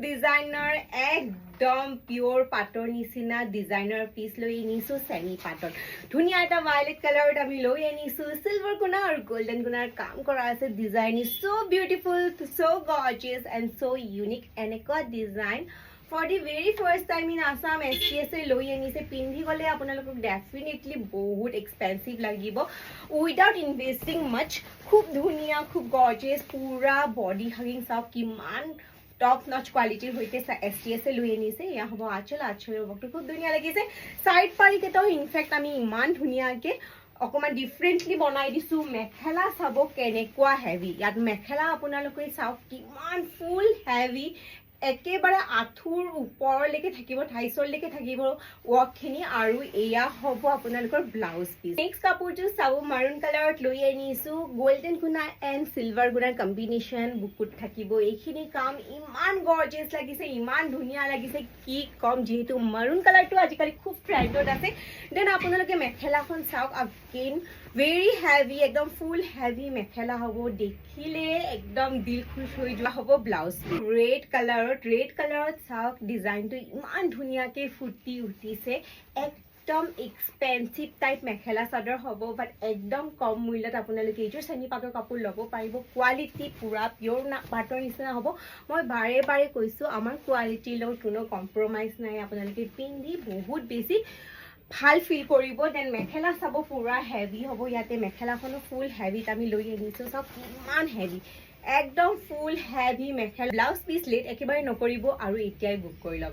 designer একদম pure পাটৰ নিচিনা ডিজাইনাৰ পিচ লৈ আনিছো চেমি পাটৰ ধুনীয়া এটা ভায়োলেট কালাৰত আমি লৈ আনিছো সিলভাৰ কোনা আৰু গোল্ডেন কোনাৰ কাম কৰা আছে design is so beautiful so gorgeous and so unique এনেকুৱা design for the very first time in Assam STS loi anise pindhi gole apunalok definitely bahut expensive lagibo without investing much khub dhuniya khub gorgeous pura body hugging sab kiman top notch quality hoite STS loi anise ya hobo achal bokto khub dhuniya lagise side pari ketao in fact ami iman dhuniya ke অকমান differently বনাই দিছো মেখেলা sub কেনেকুৱা heavy ইয়াত মেখেলা আপোনালোকে চাওক কিমান ফুল heavy একেবাৰে আঁঠুৰ ওপৰলৈকে থাকিব ঠাইছলৈকে থাকিব ৱৰ্কখিনি আৰু এয়া হ'ব আপোনালোকৰ ব্লাউজ পিচ নেক্সট কাপোৰটো চাব মাৰুন কালাৰত লৈ আনিছো গোল্ডেন গুণা এণ্ড চিলভাৰ গুণাৰ কম্বিনেশ্যন বুকুত থাকিব এইখিনি কাম ইমান গৰ্জিয়াছ লাগিছে ইমান ধুনীয়া লাগিছে কি কম যিহেতু মাৰুন কালাৰটো আজিকালি খুব ট্ৰেণ্ডত আছে দেন আপোনালোকে মেখেলাখন চাওক আগেইন ভেৰি হেভি একদম ফুল হেভি মেখেলা হ'ব দেখিলে একদম দিল খুশ হৈ যোৱা হ'ব ব্লাউজ ৰেড কালাৰত চাওক ডিজাইনটো ইমান ধুনীয়াকৈ ফুটি উঠিছে একদম এক্সপেন্সিভ টাইপ মেখেলা চাদৰ হ'ব বাট একদম কম মূল্যত আপোনালোকে এইযোৰ চেমি পাটৰ কাপোৰ ল'ব পাৰিব কোৱালিটি পুৰা পিয়ৰ পাটৰ নিচিনা হ'ব মই বাৰে বাৰে কৈছোঁ আমাৰ কোৱালিটিৰ লগত কোনো কম্প্ৰমাইজ নাই আপোনালোকে পিন্ধি বহুত বেছি ভাল ফিল কৰিব দেন মেখেলা চাব পুৰা হেভি হ'ব ইয়াতে মেখেলাখনো ফুল হেভিত আমি লৈ আনিছোঁ চব ইমান হেভি একদম ফুল হেভি মেখেলা ব্লাউজ পিচ লেট একেবাৰে নকৰিব আৰু এতিয়াই বুক কৰি লওক